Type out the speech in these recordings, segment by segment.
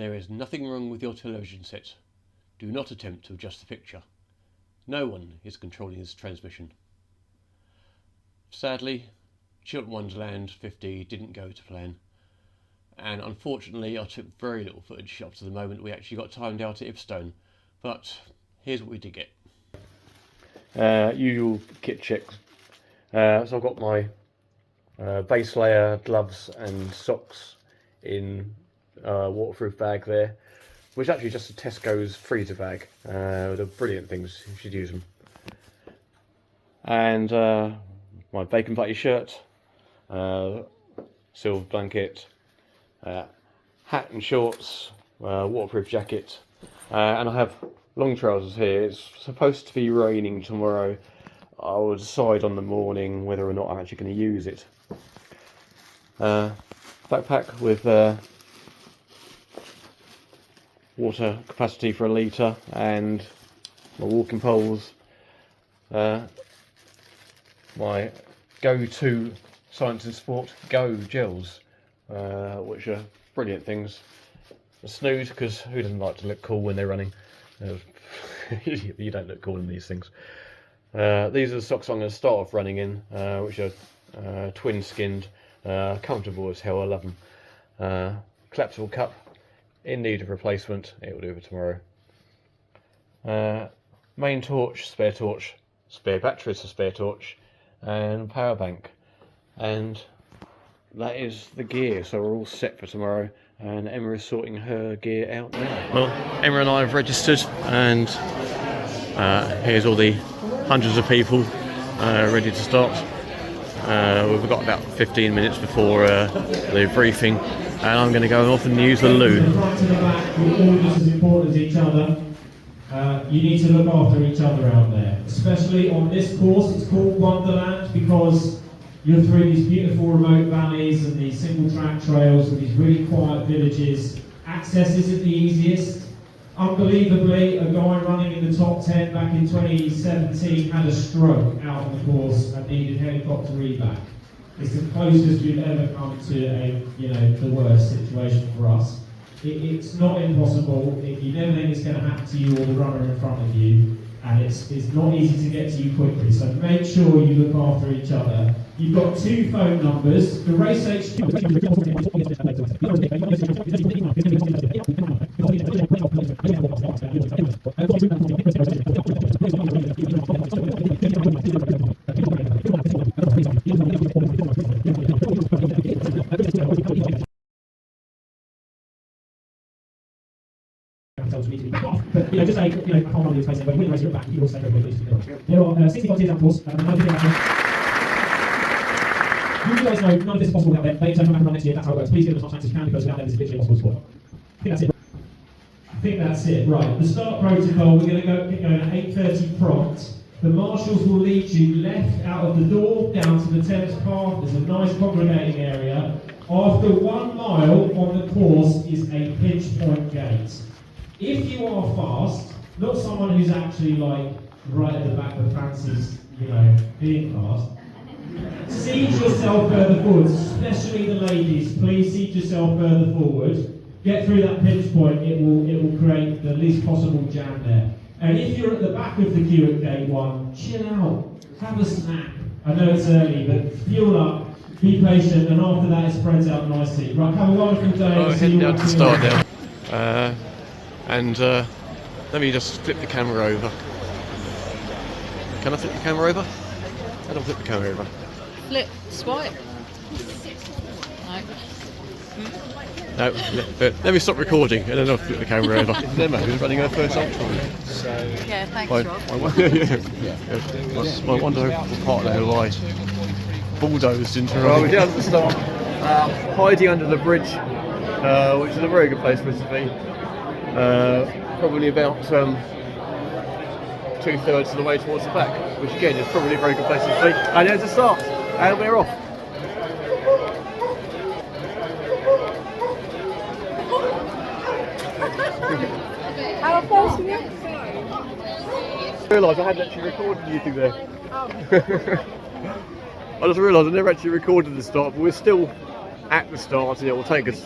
There is nothing wrong with your television set. Do not attempt to adjust the picture. No one is controlling this transmission. Sadly, Chiltern Wonderland 50 didn't go to plan, and unfortunately I took very little footage up to the moment we actually got timed out at Ipstone, but here's what we did get. Usual kit checks. So I've got my base layer, gloves and socks in waterproof bag there, which is actually just a Tesco's freezer bag. They're brilliant things, you should use them. And my bacon butty shirt, silver blanket, hat and shorts, waterproof jacket, and I have long trousers here. It's supposed to be raining tomorrow. I will decide on the morning whether or not I'm actually going to use it. Backpack with water capacity for 1 litre and my walking poles. My go-to Science and Sport Go gels, which are brilliant things. A snood, because who doesn't like to look cool when they're running? You don't look cool in these things. These are the socks I'm going to start off running in, which are twin skinned, comfortable as hell. I love them. Collapsible cup, in need of replacement. It will do for tomorrow. Main torch, spare batteries for spare torch, and power bank. And that is the gear, so we're all set for tomorrow. And Emma is sorting her gear out now. Well, Emma and I have registered, and here's all the hundreds of people ready to start. We've got about 15 minutes before the briefing, and I'm going to go off and use the loo. Front to the back, we're all just as important as each other. You need to look after each other out there, especially on this course. It's called Wonderland because you're through these beautiful remote valleys and these single track trails and these really quiet villages. Access isn't the easiest. Unbelievably, a guy running in the top 10 back in 2017 had a stroke out on the course and needed helicopter evac. It's the closest we've ever come to the worst situation for us. It's not impossible. You never think it's going to happen to you or the runner in front of you, and it's not easy to get to you quickly. So make sure you look after each other. You've got 2 phone numbers. The race HQ. But just say, I can't remember the space, but when you race it back, you will stay very quickly. There are 60 volunteers on course, you guys know none of this is possible without them. They don't come back and run next year, that's how it works. Please give them as much time as you can, because without them, it's literally impossible to score. I think that's it. Right, the start protocol, we're going to get going at 8:30 prompt. The marshals will lead you left out of the door, down to the Thames path. There's a nice congregating area. After 1 mile on the course is a pinch point gate. If you are fast, not someone who's actually like right at the back of fancies, being fast, seat yourself further forward, especially the ladies. Please seat yourself further forward. Get through that pinch point. It will create the least possible jam there. And if you're at the back of the queue at gate 1, chill out, have a snack. I know it's early, but fuel up, be patient, and after that it spreads out nicely. Right, have a wonderful day. Oh, heading down to start now. And let me just flip the camera over. Can I flip the camera over? How do I flip the camera over? Flip, swipe. No, let me stop recording and then I'll flip the camera over. It's Emma who's running her first ultra. Yeah, thanks, My wonderful partner who I bulldozed into running. Well, we're down at the start, hiding under the bridge, which is a very good place for us to be. Probably about 2/3 of the way towards the back, which again is probably a very good place to be. And there's the start, and we're off. How fast are you? I realised I hadn't actually recorded anything there. Oh. I just realised I never actually recorded the start, but we're still at the start and it will take us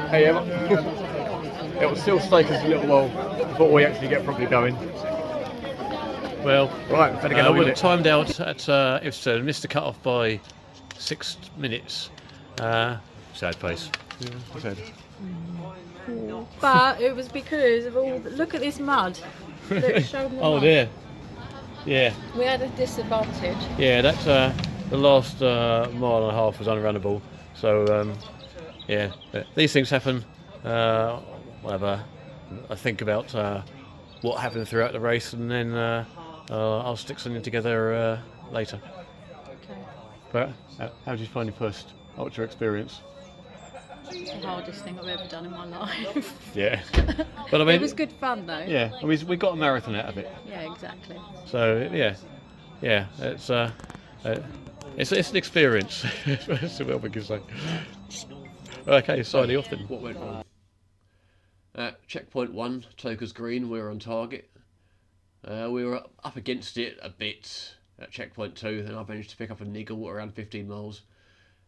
Hey Emma. It will still take us a little while before we actually get properly going. Well, right, better get on with it. Timed out at Chiltern, missed the cut off by 6 minutes. Sad face. Yeah, sad. But it was because of all. Look at this mud. Look, show them the Oh mud. dear. Yeah. We had a disadvantage. Yeah, that's the last mile and a half was unrunnable. So yeah, these things happen. Whatever. I think about what happened throughout the race, and then I'll stick something together later. Okay. But how did you find your first ultra experience? It's the hardest thing I've ever done in my life. Yeah, but I mean, It was good fun though. Yeah, I mean, we got a marathon out of it. Yeah, exactly. So yeah, it's an experience. That's what we can say. Okay, signing off then. What went wrong? Checkpoint 1, Toker's Green, we were on target. We were up against it a bit at checkpoint 2, and I managed to pick up a niggle around 15 miles.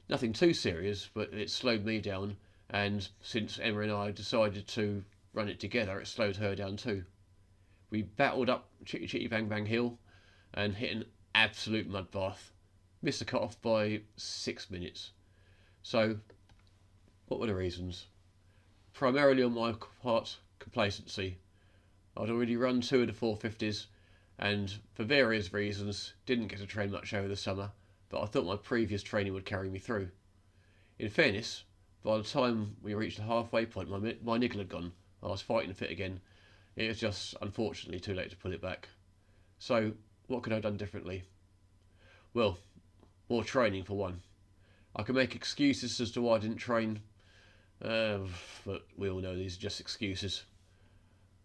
Nothing too serious, but it slowed me down, and since Emma and I decided to run it together, it slowed her down too. We battled up Chitty Chitty Bang Bang Hill and hit an absolute mud bath. Missed the cut-off by 6 minutes. So, what were the reasons? Primarily on my part, complacency. I'd already run 2 of the 450s, and for various reasons didn't get to train much over the summer, but I thought my previous training would carry me through. In fairness, by the time we reached the halfway point, my niggle had gone. I was fighting fit again. It was just, unfortunately, too late to pull it back. So, what could I have done differently? Well, more training for one. I can make excuses as to why I didn't train, but we all know these are just excuses.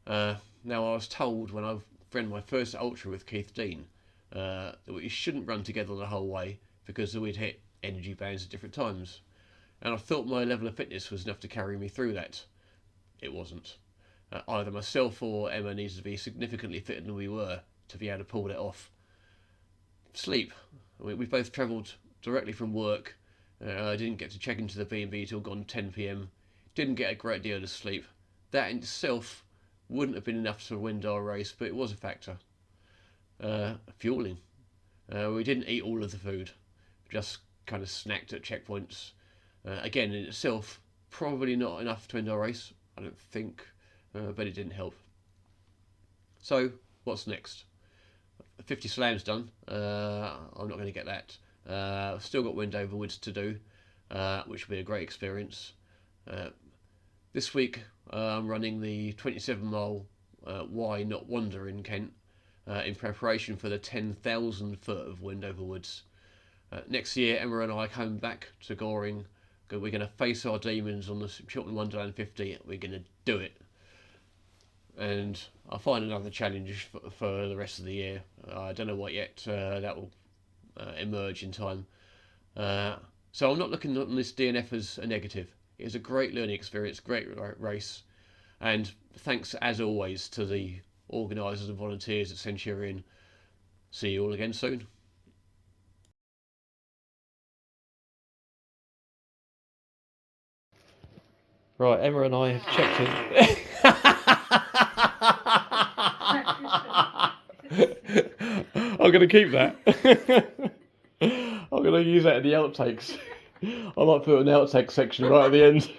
Now, I was told when I ran my first ultra with Keith Dean that we shouldn't run together the whole way because we'd hit energy bands at different times. And I thought my level of fitness was enough to carry me through that. It wasn't. Either myself or Emma needed to be significantly fitter than we were to be able to pull that off. Sleep. We both travelled directly from work. I didn't get to check into the B&B till gone 10 p.m. Didn't get a great deal of sleep. That in itself wouldn't have been enough to win our race, but it was a factor. Fueling. We didn't eat all of the food. Just kind of snacked at checkpoints. Again, in itself, probably not enough to end our race, I don't think, but it didn't help. So, what's next? 50 slams done. I'm not going to get that. I've still got Wendover Woods to do, which will be a great experience. This week, I'm running the 27-mile Why Not Wander in Kent in preparation for the 10,000 foot of Wendover Woods. Next year, Emma and I come back to Goring. We're going to face our demons on the Chiltern Wonderland 50. We're going to do it. And I'll find another challenge for the rest of the year. I don't know what yet. That will emerge in time. So I'm not looking on this DNF as a negative. It was a great learning experience, great race. And thanks, as always, to the organisers and volunteers at Centurion. See you all again soon. Right, Emma and I have checked in. I'm going to keep that. I'm going to use that in the outtakes. I might put an outtake section right at the end.